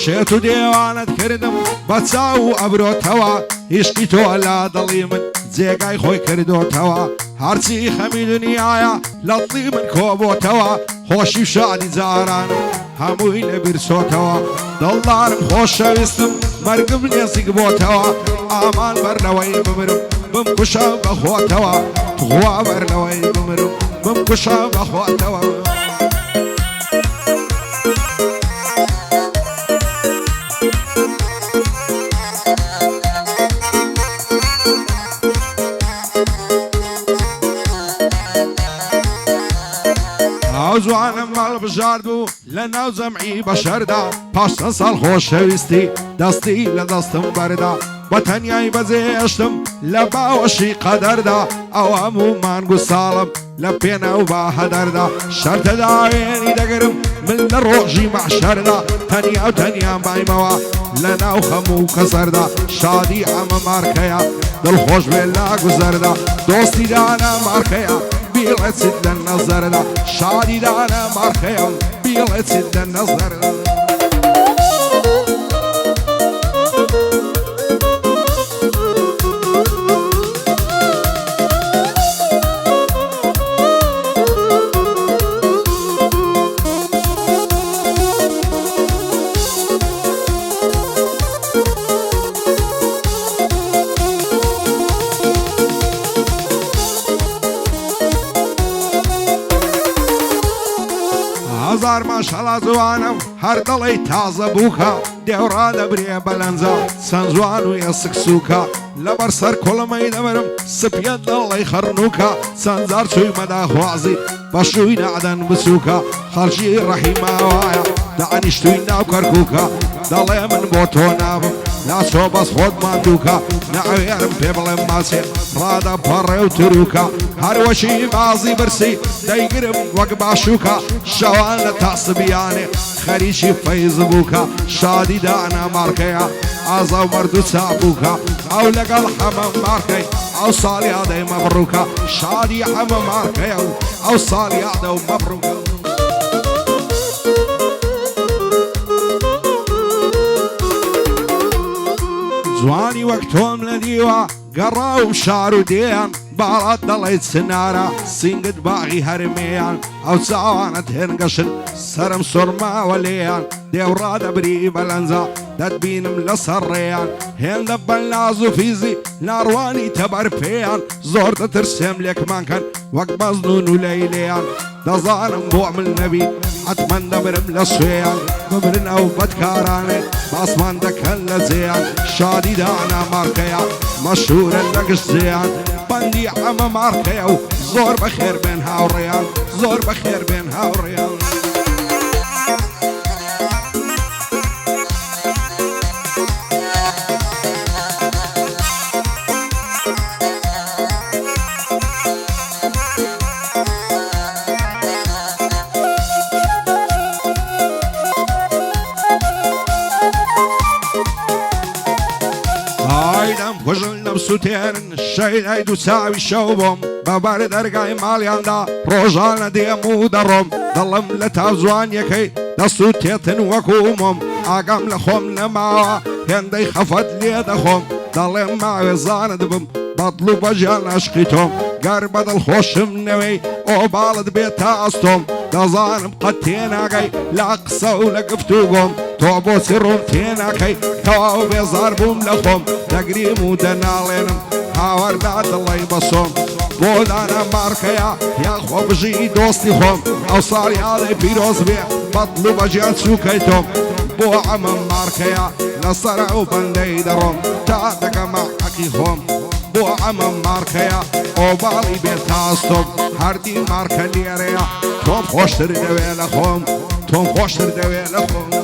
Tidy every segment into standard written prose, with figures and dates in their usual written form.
شێت و دێوانت کردم بە چاو و ئەبرۆتەوە هیشکی تۆ لا دڵی من جێگای خۆی کردۆتەوە هەرچی خەمی دنیاە لە دڵی من کۆبۆتەوە خۆشی و شادی جارانم هەمووی لەبیر چۆتەوە دڵدارم خۆشەویستم مەرگم نێزیک بۆتەوە ئامان بەرنەوەی بمرم بمکوشە بەخۆتەوە تخوا بەرنەوەی بمرم بمکوشە بەخۆتەوە جوانم ماڵ بژار بوو لە ناو جەمعی بەشەردا پاش چەند ساڵ خۆشەویستی دەستی لە دەستم بەردا بە تەنیای بەجێهێشتم لە باوەشی قەدەردا ئەو هەموو مانگ و ساڵم لە پێناو باهەدەردا شەرتە داوێنی دەگرم من لە ڕۆژی مەحشەردا تەنیا و تەنیام بایمەوە لە ناو خەموو کەسەردا شادی ئەمە مارکەیە دڵخۆش بێ لا گوزەردا دۆستی دانا مارکەیە بیڵێچیت لە نەزەردا شادی دانا مارکەیە بیڵێچیت لە نەزەردا هزار ماشەڵا جوانم هەر دڵی تازە بووکە دێوڕا دەبرێ بەلەنجە چەند جوان و ئێسک سووکە لەبەر سەر کوڵمەی دەبرم سپیەت دڵی خەرنووکە چەند جار چووی مەداخوازی بە شووی نەعدەن بچووکە خەڵکی ڕەحیماوایە دانیشتووی ناو کەرکووکە دەڵێ من بۆ تۆ نابم ناچۆ بەس خۆت ماندووکە نەوێرم پێ بڵێم ماچێ ڕادە پەڕێ و ترووکە هەروەشی بازی برسی دەیگرم وەک باشووکە شەوان لە تاسبیانێ خەریکی فەیز بووکە شادی دانا مارکەیە ئازا و مەرد و چاپووکە ئەو لەگەڵ هەمە مارکەی ئەو ساڵی ئادەی مەبڕووکە شادی هەمە مارکەیە و ئەو ساڵی ئادە و مەبڕووکە جوانی وەک تۆم لە دیوە گەڕا و شار و دێیان باڵات دەڵێیت سنارە سینگت باغی هەرمێیان ئەو چاوانت هێنگەشن سرم سۆرماوە لێیان دێوڕا دەبری بەلەنجە دەتبینم لەسەر ڕێیان هێندە بەلناز و فیزی ناڕوانی تەبەر پێیان زۆر دەترسێم لێکمانکەن وەک بەزنون و لەیلێیان دەزانم بۆ من نەبی حتمەن دەبرم لە سوێیان بمرن ئەو بەدکارانێ باسمان دەکەن لە جێیان شادی دانا مارکەیە مەشهورە لە گشتیان بەندی ئەمە مارکەیە و زۆر بەخێر بێن هاوڕێیان زۆر بەخێر بێن هاوڕێیان کوژن لەم سووتێنن شەیدای دوو چاوی شەو بۆم بەبەر دەرگای ماڵیاندا ڕۆژانە دێم و دەڕۆم دڵم لە تاو جوانیەکەی دەست و تێتن وەکوومم ئاگام لە خۆم نەماوە هێندەی خەفەت لێ دەخۆم دەڵێم ماوێزانت بم بەدڵ و بەجیان عشقی تۆم گەر بەدڵ خۆشم نەوەی ئۆ باڵت بێت تا ئەستۆم دەزانم قەت تێناگەی لە قسە و لە گفتوگۆم تۆ بۆچی ڕوون تێناکەی تەواو بێزار بووم لە خۆم دەگریم و دەناڵێنم هاوەردا دڵی بەسۆم بۆ دانا مارکەیە یاخۆ بژی دۆستی خۆم ئەو ساڵی ئاڵێ پیرۆز بێ بەدڵ و بەجیان چووکەی تۆم بۆ ئەمە مارکەیە لەسەر ئەو بەندەی دەڕۆم تا دەگەمە حەقی خۆم بۆ ئەمە مارکەیە ئۆ باڵی بێت تاستۆم هەردی مارکە لێرەیە تۆم خۆشتر دەوێ لە خۆم تۆم خۆشتر دەوێ لە خۆم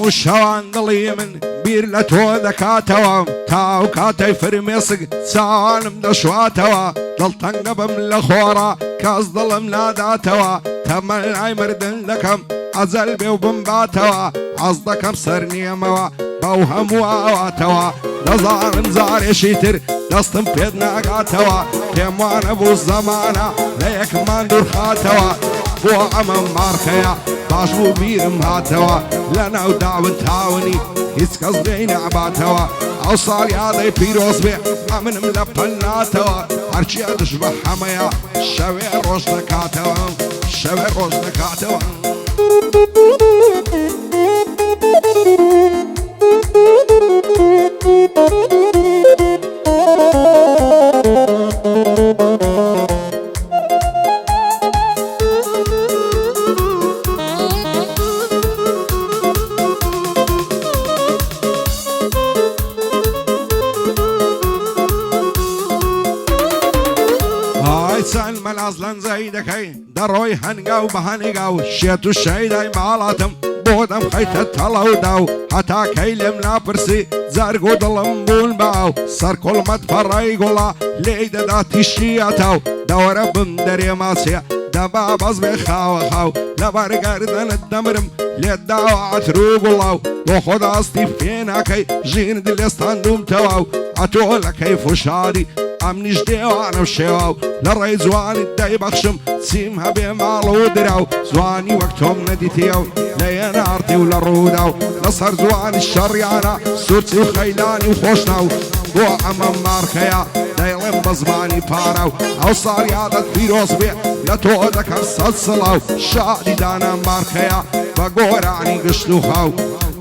هەموو شەوان دڵی من بیر لە تۆ دەکاتەوە تاو کاتەی فرمێسک چاوانم دەشواتەوە دڵتەنگە بم لە خۆڕە کەس دڵم ناداتەوە تەمەنای مردن دەکەم ئەجەل بێ و بمباتەوە ئەس دەکەم سەر نیەمەوە بەو هەموو ئاواتەوە دەزانم جارێشی تر دەستم پێت ناگاتەوە پێم وانە بوو زەمانە لە یەکمان دوورخاتەوە بۆ ئەمە مارکەیە باش بوو بیرم هاتەوە لە ناو داون تاونی هیچ کەس لێی نەعباتەوە ئەو ساڵ یادەی پیرۆز بێ ئەمنم لە پەل ناتەوە هەرچیە دش بە حەمەیە شەوێ ڕۆژ دەکاتەوە شەوێ ڕۆژ دەکاتەوە چەند مەلاز لەنجەی دەکەی دەڕۆی هەنگا و بە هەنیگا و شێت و شەیدای ماڵاتم بۆ دەم خەیتە تەڵەودا و هەتا کەی لێم ناپرسی جەرگ و دڵم بوون باو سەر کۆڵمەت پەڕای گوڵا لێی دەدا تیشیەتە و دەوەرە بم دەرێ ماچێ دەبا بەس بێ خاوە خاو لەبەر گەردەنت دەمرم لێت داوە عەتر و گوڵاو بۆ خۆدا ئەستی پێ ناکەی ژین دلێستان دوومتەوە و ئەتۆ لە کەیف و شادی ئەمنیش دێوانە و شێوا و لە ڕێی جوانت دەیبەخشم چیم هەبێ ماڵ و درا و جوانی وەک تۆم نەدیتێ و لە ێنارتی و لە ڕوودا و لەسەر جوانی شەڕیانە سوورچی و خەیلانی و خۆشنا و بۆ ئەمە مارکەیە دەیڵێم بە زمانی پارە و ئەو ساڵ یادت پیرۆز بێ لە تۆ دەکەم سەد سڵا و شادی دانا مارکەیە بە گۆرانی گشت و خاو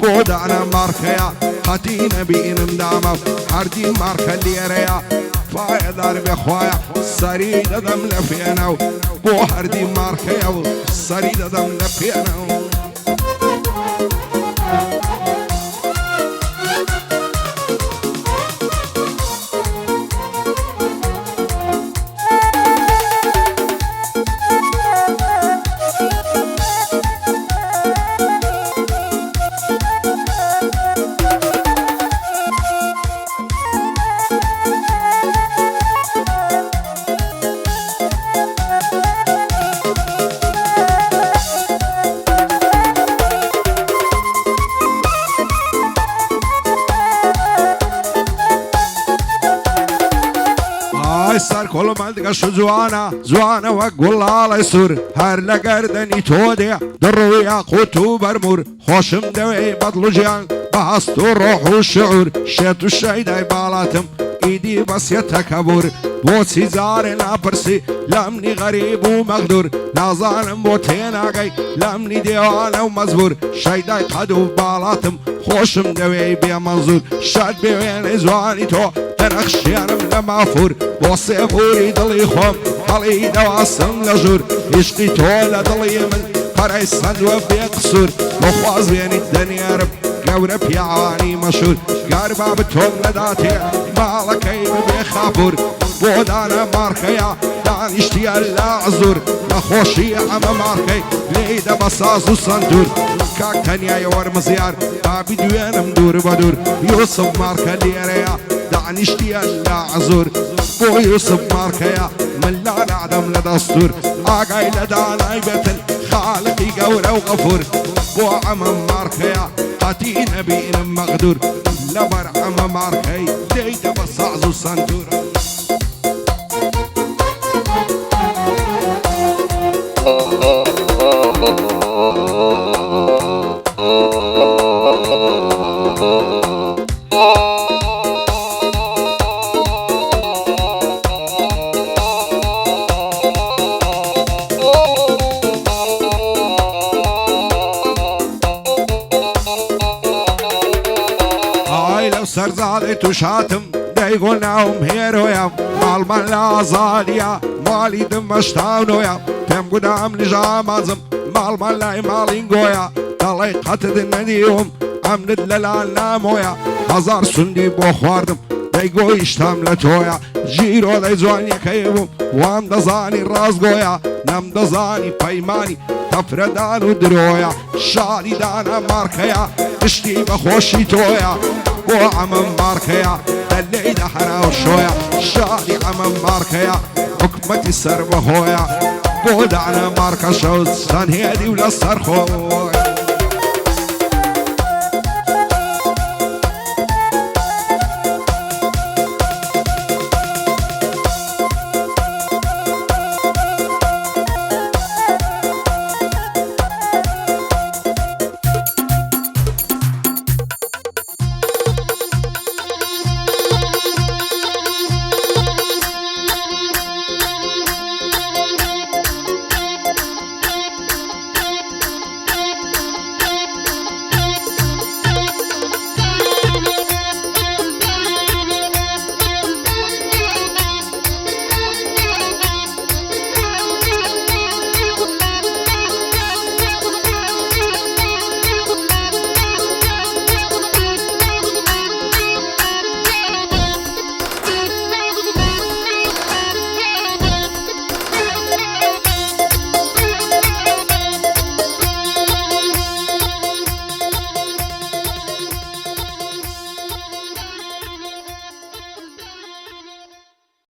بۆ دانا مارکەیە قەتی نەبینم دامە و هەردی مارکە لێرەیە پایەدار بێخوایە سەری دەدەم لە پێنە و بۆ هەردی مارکەیە و سەری دەدەم لە پێنە و سەر کۆڵمەلگەش و جوانە وەک گوڵاڵی سوور هەر لە گەردەنی تۆ دێ دڕوو یاقوت و بەرمور خۆشم دەوێ بەدڵ و ژیان بە هەست و ڕۆح و شعور شێت و شەیدای باڵاتم ئیدی بەسیەتە کەبور بۆچی جارێ ناپرسی لەمنی غەریب و مەغدور نازانم بۆ تێناگەی لەمنی دێوانە و مەزبور شەیدای قەد و باڵاتم خۆشم دەوێ بێ مەنزور شەد بێوێنەی جوانی تۆ دەنەخشیانم لە مافور بۆ سێبووری دڵی خۆم هەڵی دەواسم لە ژوور عیشقی تۆ لە دڵی من پەرەی سەندوە بێ قسوور بۆ خوازوێنیت دەنێرم گەورە پیاوانی مەشهور گار باب تۆم نەداتێ ماڵەکەی ببێ خاپور بۆ دانە مارکەیە دانیشتیە لە عزور نەخۆشی ئەمە مارکەی لێی دەبە ساز و سندور کاک تەنیایە وەرمزیار بابی دوێنم دوور بە دوور یوسف مارکە لێرەیە دانیشتیە لە عزور بۆ یوسف مارکەیە من لا نعدەم لە دەستور ئاگای لە دانای بێتن خالقی گەورە و غەفور بۆ ئەمە مارکەیە قەتی نەبینم مەغدور لەبەر ئەمە مارکەی لێی دەبە ساز و سندور سرزادي تشاتم دايقولناهم هيرويا مال لا زاليا مالي دمشتانويا تم قدام نجامازم مال لا مالينغويا دالي قتد النديهم عمد للالنا مويا هزار سندي بو خواردم دايقو يشتام لتويا جيرو داي زوان يكيبم وام دزاني رازقويا نم دزاني بايماني تفردان ودرويا شالي دانا ماركيا اشتي بخوشي تويا وعمم ماركيا الليلة حنا وشويا شالي عمم ماركيا حكمتي سر بهويا بودعنا ماركا شوز سان هيدي ولا صرخويا